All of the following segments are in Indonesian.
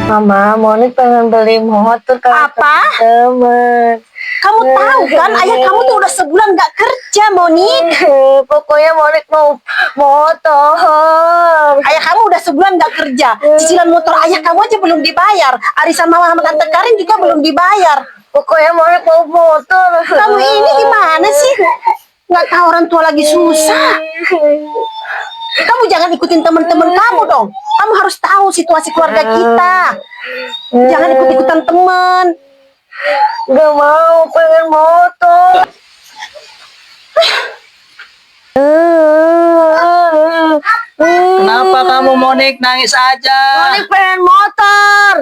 Mama, Monik pengen beli motor kayak Apa? temen. Kamu tahu kan, ayah kamu tuh udah sebulan gak kerja, Monik. Pokoknya Monik mau motor. Ayah kamu udah sebulan gak kerja. Cicilan motor ayah kamu aja belum dibayar. Arisan mama sama tante Karin juga belum dibayar. Pokoknya Monik mau motor. Kamu ini gimana sih? Nggak tahu orang tua lagi susah. Kamu jangan ikutin teman-teman kamu dong. Kamu harus tahu situasi keluarga kita. Jangan ikut-ikutan teman. Gak mau, pengen motor. Kenapa kamu Monik nangis aja? Monik pengen motor.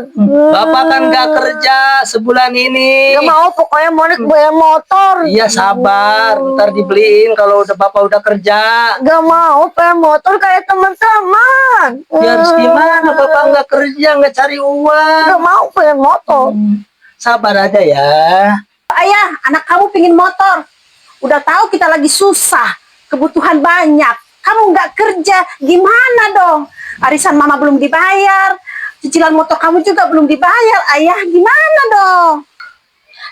Bapak kan gak kerja sebulan ini. Gak mau, pokoknya Monik pengen motor. Iya sabar, ntar dibeliin kalau udah Bapak udah kerja. Gak mau, pengen motor kayak teman-teman. Ya harus gimana? Bapak nggak kerja, nggak cari uang. Gak mau, pengen motor. Sabar aja ya. Ayah, anak kamu pingin motor. Udah tahu kita lagi susah. Kebutuhan banyak. Kamu nggak kerja, gimana dong? Arisan mama belum dibayar. Cicilan motor kamu juga belum dibayar. Ayah, gimana dong?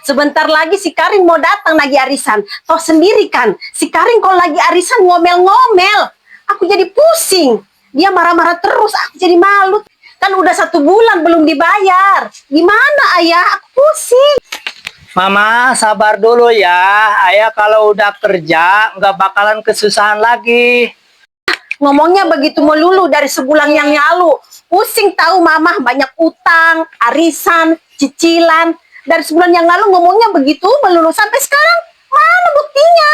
Sebentar lagi si Karin mau datang lagi arisan. Tahu sendiri kan, si Karin kalau lagi arisan ngomel-ngomel. Aku jadi pusing. Dia marah-marah terus, aku jadi malu. Kan udah 1 bulan belum dibayar. Gimana ayah? Aku pusing. Mama sabar dulu ya. Ayah kalau udah kerja nggak bakalan kesusahan lagi. Ngomongnya begitu melulu dari sebulan yang lalu. Pusing tahu mama, banyak utang, arisan, cicilan. Dari sebulan yang lalu ngomongnya begitu melulu. Sampai sekarang mana buktinya?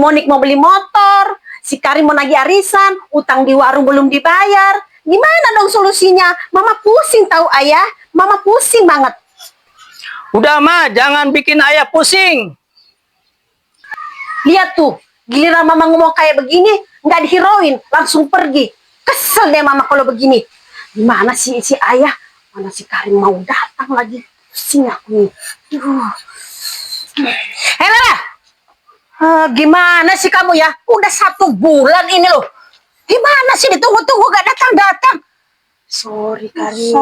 Monik mau beli motor, si Karim mau nagih arisan, utang di warung belum dibayar. Gimana dong solusinya? Mama pusing tahu ayah. Mama pusing banget. Udah Ma, jangan bikin ayah pusing. Lihat tuh, giliran mama ngomong kayak begini, nggak dihirauin, langsung pergi. Kesel deh mama kalau begini. Gimana sih si ayah? Mana si Karim mau datang lagi? Pusing aku nih. Hela, gimana sih kamu ya? Udah 1 bulan ini loh. Gimana sih ditunggu-tunggu gak datang-datang? Sorry, Karin.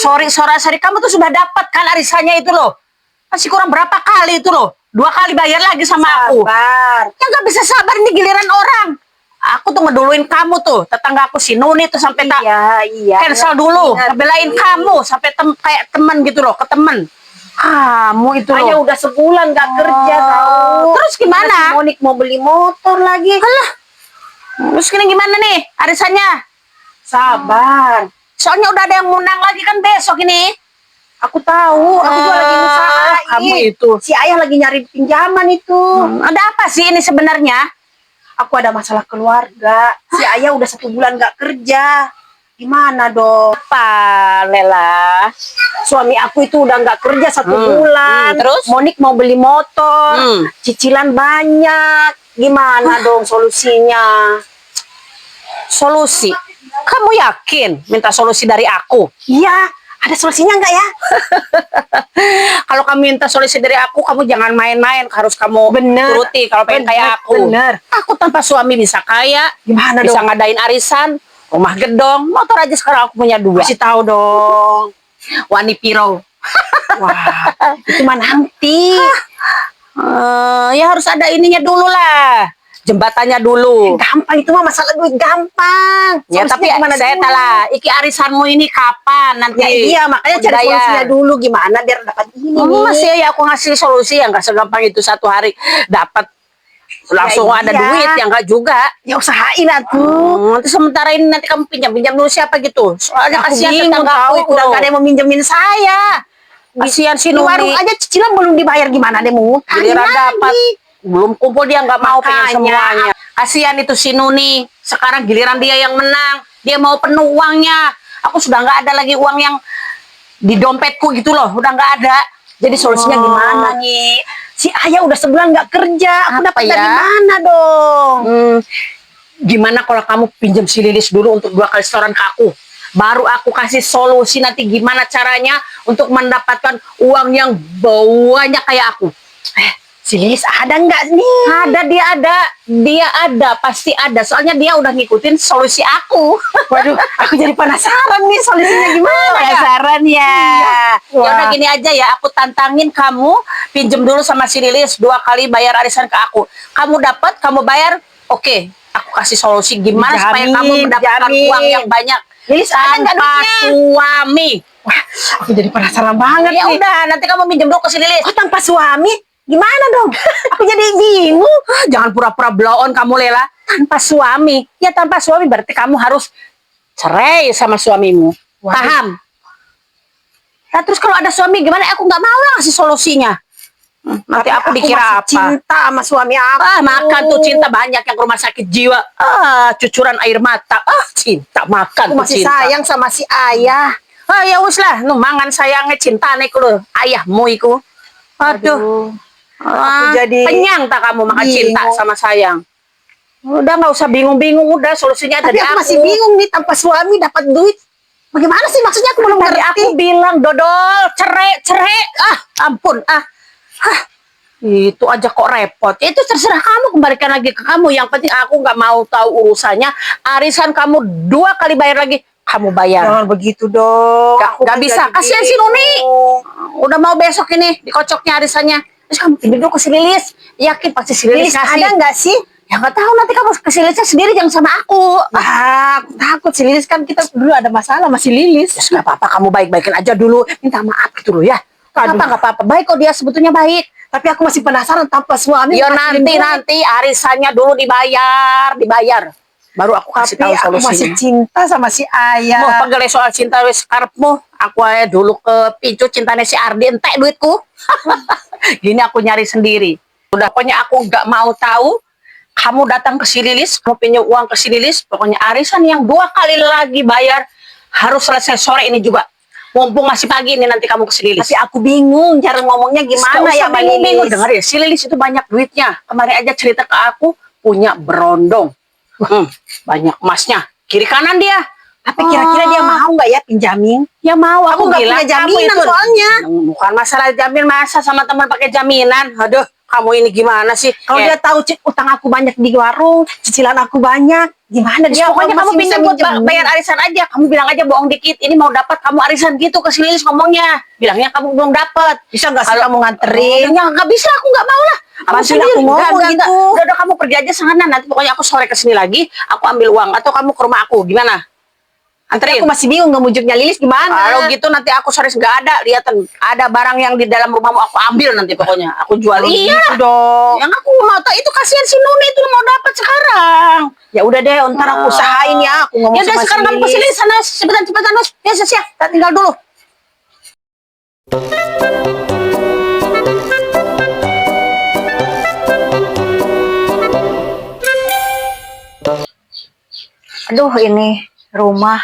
Sorry. Kamu tuh sudah dapat kan arisannya itu loh. Masih kurang berapa kali itu loh? 2 kali bayar lagi sama aku. Sabar. Ya nggak bisa sabar nih giliran orang. Aku tuh ngeduluin kamu tuh. Tetangga aku si Nuni tuh sampai tak Iya. cancel dulu. Ngebelain kamu sampai kayak teman gitu loh, ke temen. Kamu itu Ayah loh. udah sebulan gak kerja tahu. Terus gimana? Si Monik mau beli motor lagi. Alah. Terus ini gimana nih arisannya? Sabar. Soalnya udah ada yang menang lagi kan besok ini. Aku tahu, aku juga lagi usahain. Kamu itu. Si ayah lagi nyari pinjaman itu. Ada apa sih ini sebenarnya? Aku ada masalah keluarga. Si ayah udah 1 bulan gak kerja. Gimana dong? Apa, Lela? Suami aku itu udah gak kerja 1 bulan. Terus? Monik mau beli motor. Cicilan banyak. Gimana dong solusinya? Solusi? Kamu yakin minta solusi dari aku? Iya, ada solusinya nggak ya? Kalau kamu minta solusi dari aku, kamu jangan main-main. Harus kamu turuti kalau pengen kayak aku. Bener. Aku tanpa suami bisa kaya. Gimana Bisa dong? ngadain arisan, rumah gedong, motor aja sekarang aku punya 2. Kasih tahu dong. Wani Piro. Wah, itu mah nanti. Ya harus ada ininya dulu lah. Jembatannya dulu. Gampang itu mah, masalah duit gampang. Ya tapi saya dulu? talah. Iki arisanmu ini kapan nanti? Ya iya, makanya cari Udah ya. solusinya dulu gimana biar dapat ini. Masih ya aku ngasih solusi yang gak segampang itu 1 hari dapat langsung Ya, ada iya. duit yang enggak juga. Ya usahain atuh. Nanti sementara ini nanti kamu pinjam dulu siapa gitu. Soalnya Aku kasihan bingung tetangga tahu, aku udah itu. gak ada yang mau minjemin saya. Kasihan si Di warung Nuni. aja cicilan belum dibayar, gimana deh mau ngutangin Giliran lagi. dapat belum kumpul dia nggak mau pengen Makanya. semuanya. Kasihan itu si Nuni. Sekarang giliran dia yang menang. Dia mau penuh uangnya. Aku sudah nggak ada lagi uang yang di dompetku gitu loh. Udah nggak ada. Jadi solusinya gimana nih? Si ayah udah sebulan nggak kerja. Aku dapat dari mana dong? Gimana kalau kamu pinjam si Lilis dulu untuk 2 kali setoran ke aku? Baru aku kasih solusi nanti gimana caranya untuk mendapatkan uang yang banyak kayak aku. Si Lilis ada nggak nih? Dia ada, pasti ada. Soalnya dia udah ngikutin solusi aku. Waduh, aku jadi penasaran nih solusinya gimana ya? Penasaran ya? Wah. Ya udah gini aja ya, aku tantangin kamu pinjem dulu sama si Lilis 2 kali bayar arisan ke aku. Kamu dapat, kamu bayar, oke. Aku kasih solusi gimana supaya kamu mendapatkan uang yang banyak. Lilis ada nggak Tanpa duitnya? suami. Wah, aku jadi penasaran banget Ya nih. udah, nanti kamu minjem dulu ke si Lilis. Oh, tanpa suami? Gimana dong? Aku jadi bingung. Ah, jangan pura-pura blow on kamu, Lela. Tanpa suami. Ya tanpa suami berarti kamu harus cerai sama suamimu. Waduh. Paham? Nah, terus kalau ada suami gimana? Aku nggak mau lah ngasih solusinya. Nanti Tapi aku dikira masih apa? cinta sama suami aku. Ah, makan tuh cinta banyak yang ke rumah sakit jiwa. Ah, cucuran air mata. Ah, cinta makan Aku tuh masih cinta. sayang sama si ayah. Ah, ya wis lah, nu mangan sayangnya cinta nih kulo. Ayahmu iku. Aduh. Aku jadi kenyang tak kamu makan bingung. cinta sama sayang. Udah nggak usah bingung-bingung, udah solusinya ada Tapi di aku aku. masih bingung nih, tanpa suami dapat duit. Bagaimana sih maksudnya? Aku belum Tadi ngerti. aku bilang dodol, cerai. Ah, ampun, Hah, itu aja kok repot. Itu terserah kamu, kembalikan lagi ke kamu. Yang penting aku nggak mau tahu urusannya. Arisan kamu 2 kali bayar lagi, kamu bayar. Jangan begitu dong. Gak, Aku gak kan bisa, jadi kasihan si Nuni. bingung. Udah mau besok ini dikocoknya arisannya. Terus kamu pindah dulu ke si Lilis. Yakin pasti si Lilis Lilis kasih. ada nggak sih? Ya nggak tahu, nanti kamu ke si Lilisnya sendiri, jangan sama aku. Ya, aku takut si Lilis, kan kita dulu ada masalah sama si Lilis. Terus nggak apa-apa, kamu baik-baikin aja dulu. Minta maaf gitu loh ya. Aduh. Nggak apa-apa. Baik kok, dia sebetulnya baik. Tapi aku masih penasaran tanpa suami. Ya ngasihin duit. nanti arisannya dulu dibayar. Baru aku kasih Tapi tahu aku masih solusinya. cinta sama si ayah. Mau pegale soal cinta wis karepmu. Aku aja dulu ke picu cintanya si Ardi, entek duitku. Gini aku nyari sendiri. Udah, pokoknya aku nggak mau tahu. Kamu datang ke si Lilis, kamu pinjam uang ke si Lilis. Pokoknya arisan yang 2 kali lagi bayar harus selesai sore ini juga. Mumpung masih pagi ini, nanti kamu ke si Lilis. Tapi aku bingung cara ngomongnya gimana ya, Mbak bingung. Lilis. Dengar ya, si Lilis itu banyak duitnya. Kemarin aja cerita ke aku, punya berondong. Banyak emasnya. Kiri kanan dia. Tapi kira-kira dia mau nggak ya pinjamin? Ya mau, Aku nggak bilang, punya jaminan kamu itu- soalnya. Bukan masalah jamin, masa sama teman pakai jaminan. Aduh, kamu ini gimana sih? Kalau dia tahu utang aku banyak di warung, cicilan aku banyak, gimana dia? Pokoknya kalau kamu masih bisa pinjam buat minjemin? bayar arisan aja. Kamu bilang aja bohong dikit. Ini mau dapat kamu arisan gitu ke si Lilis ngomongnya. Bilangnya kamu belum dapat. Bisa nggak sih Kalau- kamu nganterin? Ya nggak bisa, aku nggak mau lah. Aku Bantuin sendiri. aku ngomong Nggak. gitu. Udah, kamu pergi aja sana. Nanti pokoknya aku sore kesini lagi. Aku ambil uang atau kamu ke rumah aku. Gimana? Anterin. Aku masih bingung ngemujuknya Lilis gimana. Kalau gitu nanti aku sore nggak ada. Lihatin ada barang yang di dalam rumahmu, aku ambil nanti pokoknya. Aku jual. Kalau Iya. gitu dong. Yang aku mau tahu itu, kasihan si Nuni itu mau dapat sekarang. Ya udah deh, ntar aku usahain ya. Aku ngomong Ya udah, sama sekarang si kamu Lilis. kesini sana, cepetan Nus. Ya siap, kita tinggal dulu. Aduh, ini rumah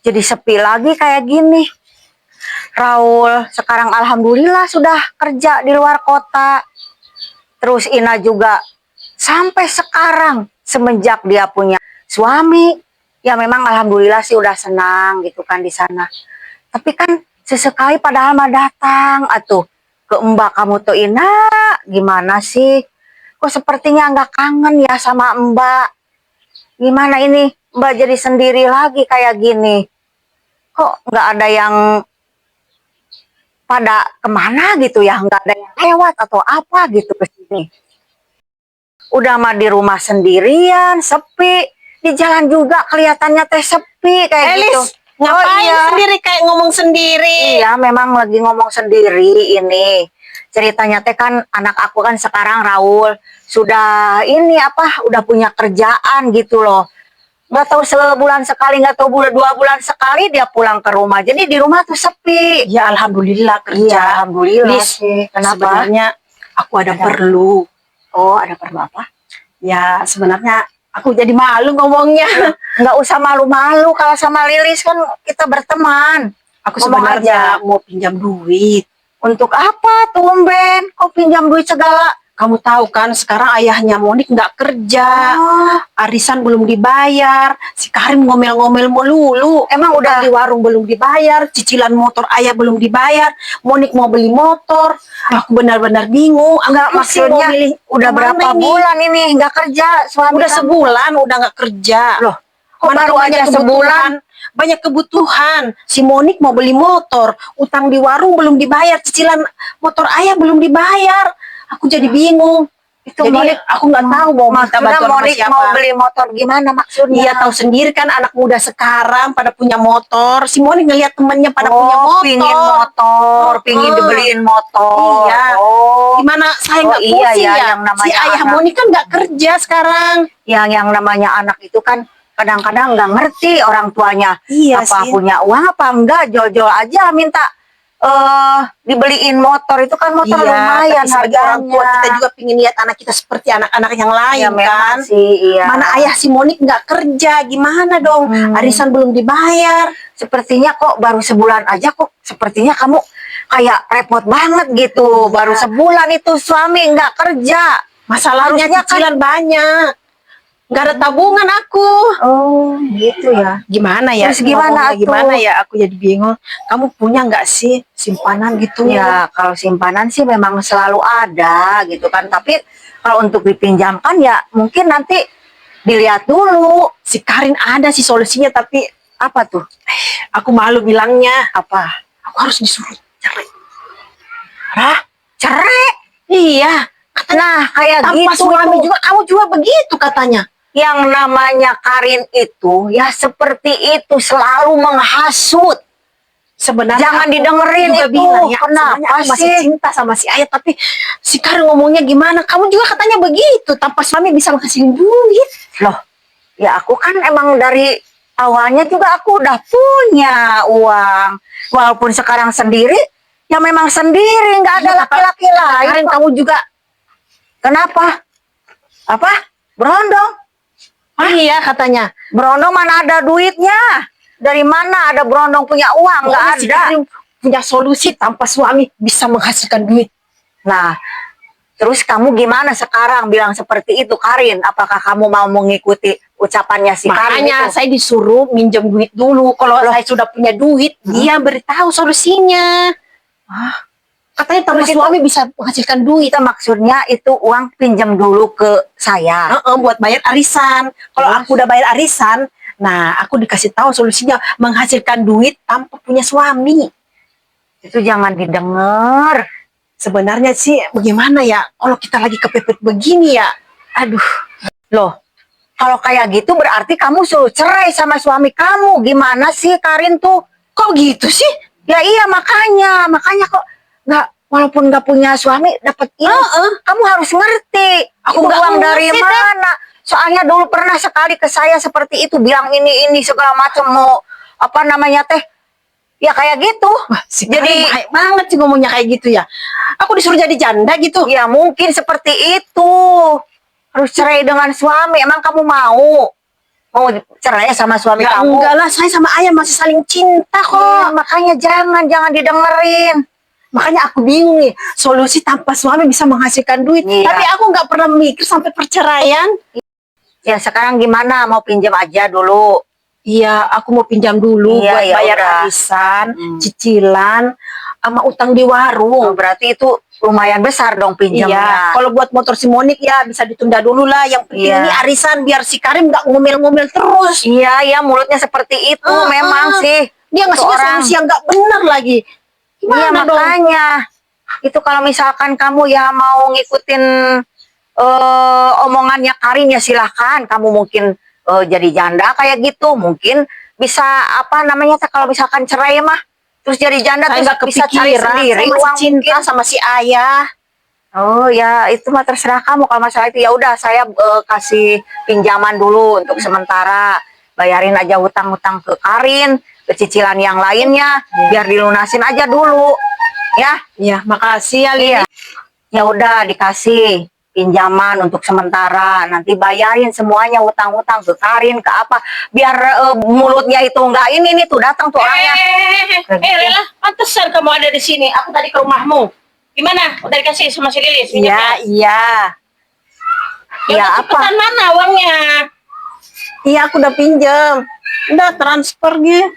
jadi sepi lagi kayak gini. Raul sekarang alhamdulillah sudah kerja di luar kota. Terus Ina juga sampai sekarang semenjak dia punya suami, ya memang alhamdulillah sih udah senang gitu kan di sana. Tapi kan sesekali padahal mah datang atuh ke Mbak kamu tuh, Ina, gimana sih? Kok sepertinya nggak kangen ya sama Mbak? Gimana ini Mbak jadi sendiri lagi kayak gini? Kok nggak ada yang pada kemana gitu ya? Nggak ada yang lewat atau apa gitu ke sini? Udah mah di rumah sendirian, sepi. Di jalan juga kelihatannya teh sepi kayak gitu. Lilis, ngapain iya. sendiri kayak ngomong sendiri? Iya, memang lagi ngomong sendiri ini. Ceritanya teh kan anak aku kan sekarang Raul sudah ini apa, udah punya kerjaan gitu loh. Nggak tahu sebulan sekali, nggak tahu 2 bulan sekali dia pulang ke rumah. Jadi di rumah tuh sepi. Ya alhamdulillah kerja. Iya, alhamdulillah Lilis, sih. Kenapa? sebenarnya aku ada perlu. Oh, ada perlu apa? Ya sebenarnya aku jadi malu ngomongnya. Nggak usah malu-malu, kalau sama Lilis kan kita berteman. Aku Ngomong sebenarnya aja. mau pinjam duit. Untuk apa tumben? Kok pinjam duit segala? Kamu tahu kan sekarang ayahnya Monik nggak kerja, arisan belum dibayar, si Karim ngomel-ngomel melulu. Emang Utang udah di warung belum dibayar, cicilan motor ayah belum dibayar, Monik mau beli motor. Aku benar-benar bingung. enggak, Aku sih mau maksudnya milih udah kemana berapa ini? bulan ini nggak kerja suami Udah kamu? sebulan udah nggak kerja. Loh, kok Mana baru banyak aja sebulan? Banyak kebutuhan. Si Monik mau beli motor, utang di warung belum dibayar, cicilan motor ayah belum dibayar. Aku jadi bingung. Itu Jadi Monik, aku nggak tahu mau minta maksudnya bantuan sama Monik siapa. mau beli motor gimana maksudnya? Iya tahu sendiri kan anak muda sekarang pada punya motor. Si Monik ngeliat temennya pada punya motor. Pingin motor, pingin Heeh. dibeliin motor. Iya. Oh, Gimana saya nggak iya, pusing ya, ya? yang namanya Si ayah anak. Monik kan nggak kerja sekarang. yang namanya anak itu kan kadang-kadang nggak ngerti orang tuanya Iya apa sih. punya uang apa enggak, jol-jol aja minta dibeliin motor. Itu kan motor lumayan tapi sebagai orang tua harganya. kita juga pingin lihat anak kita seperti anak-anak yang lain Ya memang kan. sih, iya. Mana ayah si Monik nggak kerja, gimana dong? Arisan belum dibayar. Sepertinya kok baru sebulan aja kok sepertinya kamu kayak repot banget gitu. Baru sebulan itu suami nggak kerja. Masalahnya Harusnya kan- cicilan banyak. Nggak ada tabungan aku. Oh gitu ya. Gimana ya? Terus gimana Ngomongnya tuh? gimana ya? Aku jadi bingung. Kamu punya nggak sih simpanan gitu? Ya kalau simpanan sih memang selalu ada gitu kan. Tapi kalau untuk dipinjamkan ya mungkin nanti dilihat dulu. Si Karin ada sih solusinya, tapi Apa tuh? aku malu bilangnya. Apa? Aku harus disuruh cerai. Hah? Cerai? Iya. Nah kayak Tanpa gitu suami itu. juga, kamu juga begitu katanya. Yang namanya Karin itu ya seperti itu, selalu menghasut. Sebenarnya Jangan aku didengerin juga itu. bilang ya, Kenapa sebenarnya aku masih sih? cinta sama si ayah, tapi si Karin ngomongnya gimana? Kamu juga katanya begitu, tanpa suami bisa menghasilkan duit. Loh, ya aku kan emang dari awalnya juga aku udah punya uang. Walaupun sekarang sendiri, ya memang sendiri, nggak ada Iya, laki-laki lain. Karin kamu juga. Kenapa? Apa? Berondong? Iya katanya. Berondong mana ada duitnya? Dari mana ada berondong punya uang? Nggak Pokoknya si ada. Karin punya solusi tanpa suami bisa menghasilkan duit. Nah, terus kamu gimana sekarang bilang seperti itu, Karin? Apakah kamu mau mengikuti ucapannya si Karin Makanya itu? saya disuruh minjem duit dulu. Kalau saya sudah punya duit, dia beritahu solusinya. Katanya tanpa Terus itu- suami bisa menghasilkan duit. Itu maksudnya itu uang pinjam dulu ke saya. Buat bayar arisan. Kalau Terus? aku udah bayar arisan, nah aku dikasih tahu solusinya menghasilkan duit tanpa punya suami. Itu jangan didengar. Sebenarnya sih bagaimana ya kalau kita lagi kepepet begini ya? Aduh. Loh, kalau kayak gitu berarti kamu suruh cerai sama suami kamu. Gimana sih Karin tuh? Kok gitu sih? Ya iya makanya kok nggak, walaupun nggak punya suami dapat ini. Kamu harus ngerti. Aku Itu nggak uang dari ngerti, Teh. mana? Soalnya dulu pernah sekali ke saya seperti itu, bilang ini segala macam, mau apa namanya teh? Ya kayak gitu. Wah, si Jadi- Karin baik banget sih ngomongnya kayak gitu ya. Aku disuruh jadi janda gitu. Ya mungkin seperti itu. Harus cerai dengan suami. Emang kamu mau? Mau cerai sama suami Ya kamu? enggak lah, saya sama ayah masih saling cinta Ya, kok. makanya jangan didengerin. Makanya aku bingung nih, solusi tanpa suami bisa menghasilkan duit. Iya. Tapi aku nggak pernah mikir sampai perceraian. Ya sekarang gimana? Mau pinjam aja dulu. Iya, aku mau pinjam dulu Iya, buat ya bayar udah. arisan, Mm. cicilan, sama utang di Oh, warung. berarti itu lumayan besar dong pinjamnya. Iya, kalau buat motor si Monik ya bisa ditunda dulu lah. Yang penting Iya. ini arisan biar si Karim nggak ngomel-ngomel terus. Iya, mulutnya seperti itu memang sih. Dia ngasih Itu solusi yang nggak benar lagi. Iya, Gimana dong? makanya. Itu kalau misalkan kamu ya mau ngikutin omongannya Karin ya silahkan. Kamu mungkin jadi janda kayak gitu. Mungkin bisa apa namanya teh, kalau misalkan cerai mah terus jadi janda Saya terus nggak bisa cari kepikiran, sendiri saya masih uang cinta mungkin. sama si ayah. Oh ya itu mah terserah kamu. Kalau masalah itu ya udah saya kasih pinjaman dulu untuk sementara, bayarin aja hutang-hutang ke Karin, ke cicilan yang lainnya biar dilunasin aja dulu ya. Iya, makasih ya, Li. Iya. Ya udah dikasih pinjaman untuk sementara, nanti bayarin semuanya hutang-hutang ke Karin ke apa biar mulutnya itu enggak ini tuh datang tuh orangnya. Lela, pantesan kamu ada di sini. Aku tadi ke rumahmu. Gimana? Udah dikasih sama si Lilis Iya, minyaknya? iya. Ya Iya udah, apa? cepetan, mana uangnya? Iya, aku udah pinjam. Udah transfer gitu.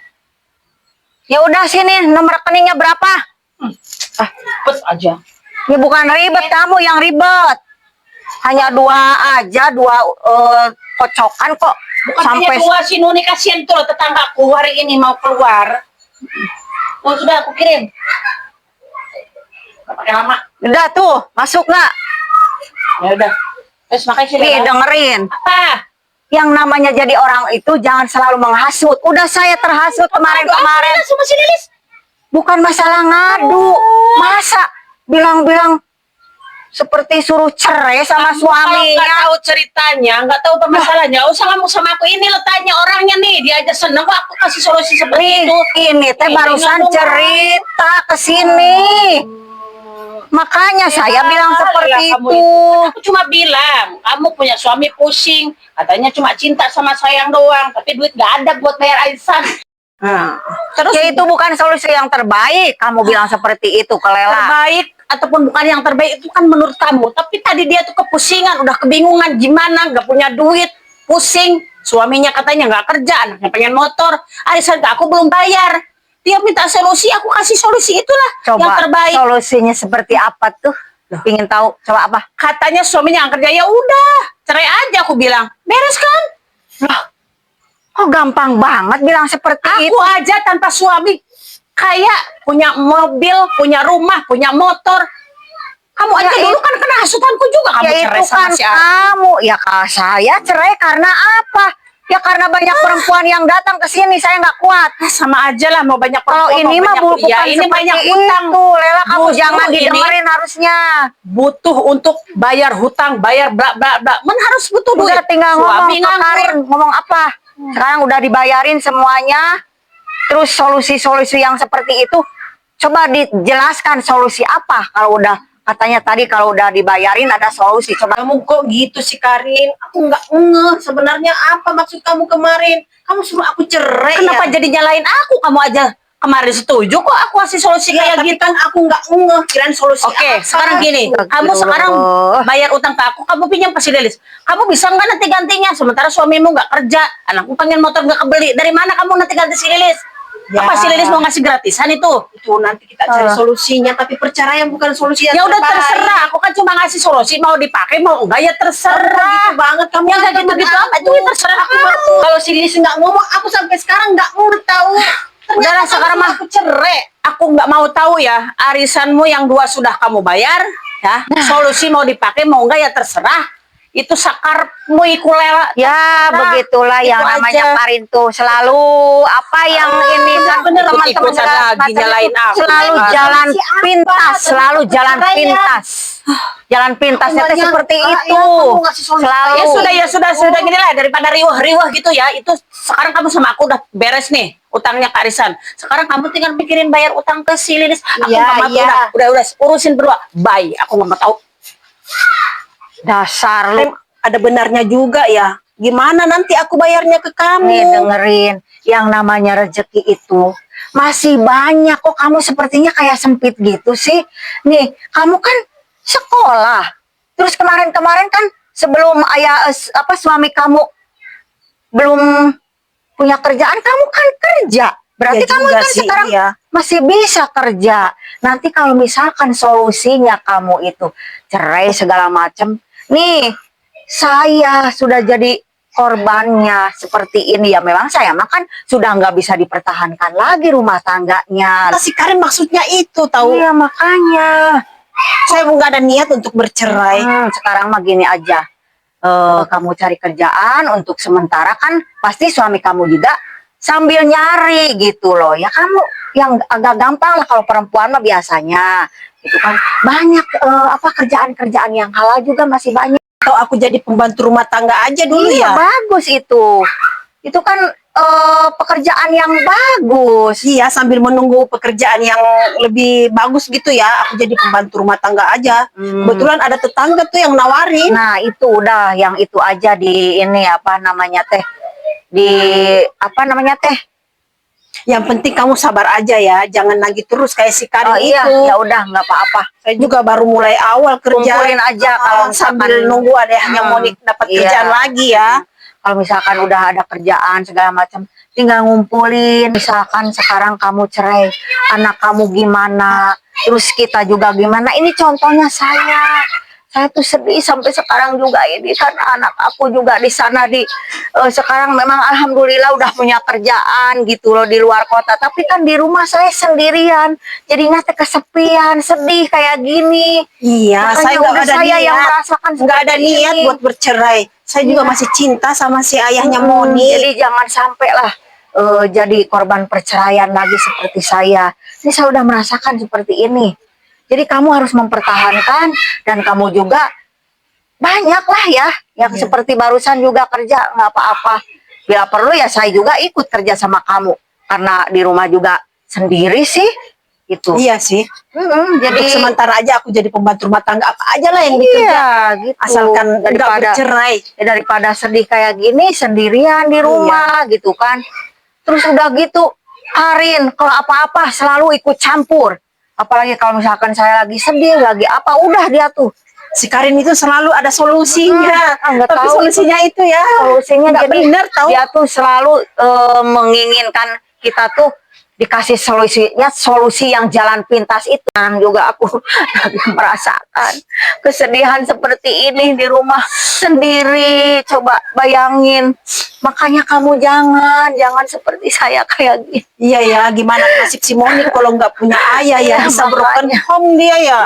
Ya udah sini, nomor rekeningnya berapa? Bes aja. Ini bukan ribet, kamu yang ribet. Hanya dua aja, dua kocokan kok. Bukan Sampai hanya dua, si Nuni kasihan tuh loh, tetanggaku hari ini mau keluar. Oh sudah aku kirim. Gak pakai lama. udah tuh, masuk nggak? Ya udah. Terus makanya sih. Nih dengerin. Apa? Yang namanya jadi orang itu jangan selalu menghasut. Udah saya terhasut kemarin-kemarin. Aduh, sama si Lilis. Bukan masalah ngadu. Masa bilang-bilang seperti suruh cerai sama Kalau nggak suaminya. tahu ceritanya, nggak tahu permasalahannya, usah ngomong sama aku. Ini lo tanya orangnya nih, dia aja seneng kok aku kasih solusi seperti Nih, itu. ini teh barusan ngomong. cerita ke sini. Makanya saya bilang seperti Kamu itu. Aku cuma bilang, kamu punya suami pusing, katanya cuma cinta sama sayang doang, tapi duit nggak ada buat bayar arisan. Terus ya itu bukan solusi yang terbaik. Kamu bilang seperti itu ke Lela. Terbaik ataupun bukan yang terbaik itu kan menurut kamu. Tapi tadi dia tuh kepusingan, udah kebingungan gimana, nggak punya duit, pusing. Suaminya katanya nggak kerja, anaknya pengen motor, arisan ke aku belum bayar. Dia minta solusi, aku kasih solusi itulah Coba yang terbaik. solusinya seperti apa tuh? Pingin tahu. Coba apa? Katanya suaminya yang kerja, ya udah cerai aja, aku bilang. Beres kan? Loh, kok gampang banget bilang seperti itu? Aku aja tanpa suami kayak punya mobil, punya rumah, punya motor. Kamu Ya, aja dulu kan kena hasutanku juga, kamu Ya cerai itu sama kan si Ari. kamu. Ya saya cerai karena apa? Ya karena banyak perempuan yang datang ke sini, saya nggak kuat. Sama aja lah, mau banyak Kalau perempuan, ini mau mah banyak bukan ya, ini seperti banyak itu. hutang. Lela, kamu Justru jangan ini didengerin harusnya. butuh untuk bayar hutang, bayar bla bla bla. Men harus butuh duit. Udah tinggal ngomong Suami ke nganggur. Karin, ngomong apa? Sekarang udah dibayarin semuanya. Terus solusi-solusi yang seperti itu, coba dijelaskan solusi apa kalau udah katanya tadi kalau udah dibayarin ada solusi. Coba Kamu kok gitu sih Karin? Aku nggak ngeh sebenarnya apa maksud kamu kemarin. Kamu suruh aku cerai. Kenapa ya? jadi nyalain aku? Kamu aja kemarin setuju kok aku kasih solusi Ya, kayak tapi gitu. kan aku nggak ngeh. Kirain solusi Oke, apa? sekarang gini, kamu Astagfirullah. sekarang bayar utang ke aku, kamu pinjam ke si Lilis. Kamu bisa nggak nanti gantinya? Sementara suamimu nggak kerja, anakmu pengen motor nggak kebeli. Dari mana kamu nanti ganti si Lilis? Ya. Apa si Lilis mau ngasih gratisan itu? Itu nanti kita cari solusinya. Tapi perceraian bukan solusi yang Ya udah terbaik. terserah, aku kan cuma ngasih solusi, mau dipakai mau enggak ya terserah. Gitu banget kamu. Yang kan kayak gitu-gitu teman apa itu ya terserah Aku kamu. kalau si Lilis nggak ngomong, aku sampai sekarang nggak mau tahu. Udahlah, Ternyata sekarang kamu mah aku cerai. Aku nggak mau tahu ya, arisanmu yang 2 sudah kamu bayar, ya. Solusi mau dipakai mau enggak ya terserah. Itu sakarmu iku Lela. ya Nah, begitulah itu yang namanya aja. Karin tuh selalu apa yang ini kan bener, teman-teman ikut-ikutan lagi macam nyalain itu aku. selalu Ah. jalan Si apa? pintas, selalu Ternyata jalan perceraian. pintas. Jalan pintasnya Aku teh nggak seperti nyangka, itu. ya, kamu ngasih solusi. Selalu. Ya sudah gini lah, daripada riwah-riwah gitu ya. Itu sekarang kamu sama aku udah beres nih utangnya ke arisan. Sekarang kamu tinggal pikirin bayar utang ke si Lilis. Aku Iya, nggak mau, iya. udah urusin berdua. Bye, aku nggak mau tahu. Dasar lu. Ada benarnya juga ya. Gimana nanti aku bayarnya ke kamu? Nih dengerin, yang namanya rezeki itu masih banyak kok. Kamu sepertinya kayak sempit gitu sih. Nih, kamu kan sekolah. Terus kemarin-kemarin kan sebelum suami kamu belum punya kerjaan, kamu kan kerja. Berarti Ya kamu juga kan sih, sekarang iya. masih bisa kerja. Nanti kalau misalkan solusinya kamu itu cerai segala macam, nih saya sudah jadi korbannya seperti ini ya. Memang saya mah kan sudah nggak bisa dipertahankan lagi rumah tangganya. Si Karin maksudnya itu tahu. Iya makanya. Saya nggak ada niat untuk bercerai. Sekarang mah gini aja. Kamu cari kerjaan untuk sementara kan pasti suami kamu juga sambil nyari gitu loh. Ya kamu yang agak gampang lah kalau perempuan mah biasanya itu kan banyak kerjaan-kerjaan yang halal juga masih banyak. Atau aku jadi pembantu rumah tangga aja dulu Iya, ya. bagus itu. Itu kan pekerjaan yang bagus. Iya, sambil menunggu pekerjaan yang lebih bagus gitu ya. Aku jadi pembantu rumah tangga aja. Kebetulan ada tetangga tuh yang nawarin. Nah, itu udah yang itu aja di ini apa namanya teh. Di apa namanya teh? Yang penting kamu sabar aja ya, jangan nagih terus kayak si Karin Oh iya, itu. ya udah nggak apa-apa. Saya juga baru mulai awal kerja. Kumpulin aja kalau sambil misalkan- nunggu adanya Monik dapat Iya. kerjaan lagi ya. Kalau misalkan udah ada kerjaan segala macam, tinggal ngumpulin. Misalkan sekarang kamu cerai, anak kamu gimana, terus kita juga gimana. Ini contohnya saya. Saya tuh sedih sampai sekarang juga ini karena anak aku juga di sana sekarang memang alhamdulillah udah punya kerjaan gitu loh di luar kota. Tapi kan di rumah saya sendirian, jadinya teh kesepian, sedih kayak gini. Iya, Makanya saya nggak udah ada saya yang niat, merasakan nggak ada seperti niat ini. buat bercerai. Saya juga Iya. masih cinta sama si ayahnya Mm-mm. Monik. Jadi jangan sampai lah jadi korban perceraian lagi seperti saya. Ini saya udah merasakan seperti ini. Jadi kamu harus mempertahankan dan kamu juga banyak lah ya. Yang Iya. seperti barusan juga kerja nggak apa-apa. Bila perlu ya saya juga ikut kerja sama kamu. Karena di rumah juga sendiri sih. Gitu. Iya sih. Jadi Untuk sementara aja aku jadi pembantu rumah tangga apa aja lah yang dikerja. iya gitu. Asalkan nggak bercerai. Daripada sedih kayak gini sendirian di rumah gitu kan. Terus udah gitu Karin kalau apa-apa selalu ikut campur. Apalagi kalau misalkan saya lagi sedih, lagi apa, udah dia tuh Si Karin itu selalu ada solusinya. nggak Tapi tahu solusinya itu ya solusinya. nggak Jadi benar tahu. dia tuh selalu menginginkan kita tuh dikasih solusi yang jalan pintas itu. Sekarang juga aku lagi merasakan kesedihan seperti ini di rumah sendiri. Coba bayangin. Makanya kamu jangan seperti saya kayak gini. Iya ya, gimana nasib si Monik kalau nggak punya ayah ya, Iya, bisa broken makanya. home dia ya.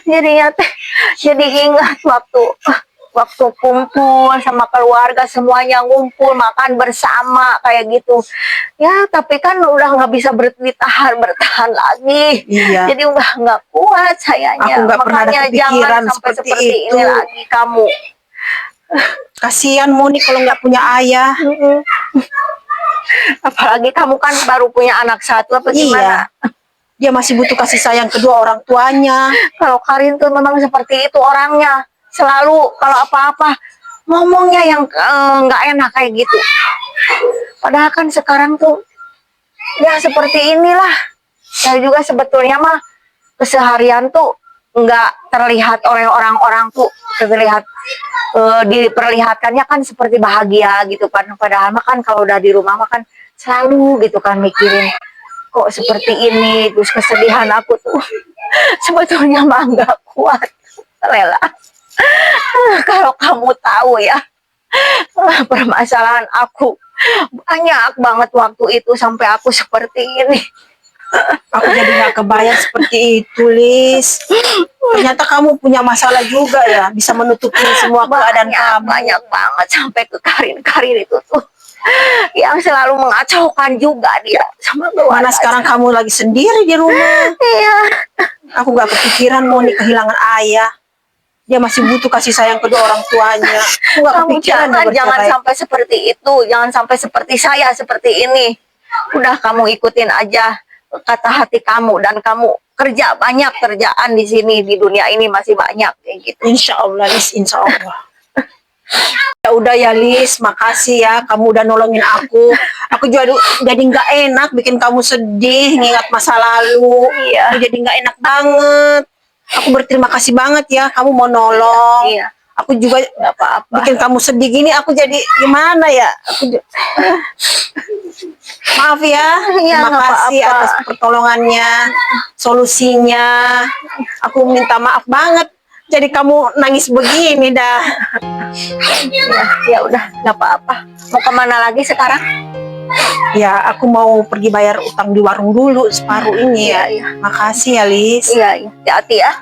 Jadinya teh jadi ingat waktu kumpul sama keluarga semuanya ngumpul makan bersama kayak gitu ya, tapi kan udah nggak bisa bertahan lagi. Iya. Jadi udah nggak kuat sayanya. Aku nggak pernah ada Makanya kepikiran jangan sampai seperti seperti itu. ini lagi kamu. Kasihan Monik kalau nggak punya ayah. Apalagi kamu kan baru punya anak satu apa gimana. Iya. Dia masih butuh kasih sayang kedua orang tuanya. Kalau Karin tuh memang seperti itu orangnya. Selalu kalau apa-apa ngomongnya yang nggak enak kayak gitu. Padahal kan sekarang tuh ya seperti inilah. Saya juga sebetulnya mah keseharian tuh nggak terlihat oleh orang-orang tuh terlihat diperlihatkannya kan seperti bahagia gitu kan. Padahal mah kan kalau udah di rumah mah kan selalu gitu kan mikirin kok seperti ini. Terus kesedihan aku tuh sebetulnya mah nggak kuat Lela. Kalau kamu tahu ya permasalahan aku banyak banget waktu itu sampai aku seperti ini. Aku jadi nggak kebayang seperti itu, Lis. Ternyata kamu punya masalah juga ya, bisa menutupi semua keadaan kamu. Banyak banget sampai ke Karin itu tuh yang selalu mengacaukan juga dia sama keluarga. Mana sekarang kamu lagi sendiri di rumah. Iya. Aku nggak kepikiran Monik kehilangan ayah. Dia masih butuh kasih sayang kedua orang tuanya. Aku nggak Kamu kepikiran dia jangan bercerai. sampai seperti itu, jangan sampai seperti saya seperti ini. Udah kamu ikutin aja kata hati kamu dan kamu kerja banyak kerjaan di sini di dunia ini masih banyak kayak gitu. Insya Allah, Lis, insya Allah. Ya udah ya, Lis, makasih ya kamu udah nolongin aku. Aku juga jadi nggak enak bikin kamu sedih, ngingat masa lalu. Iya. Aku jadi nggak enak banget. Aku berterima kasih banget ya kamu mau nolong. Iya. Aku juga Nggak apa-apa. bikin kamu sedih gini. Aku jadi gimana ya? Maaf ya. Iya, Terima nggak kasih apa-apa. atas pertolongannya, solusinya. Aku minta maaf banget. Jadi kamu nangis begini dah. Ya udah nggak apa-apa. Mau kemana lagi sekarang? Ya, aku mau pergi bayar utang di warung dulu separuh ini ya. Iya. Makasih ya, Lis. Iya, hati-hati ya.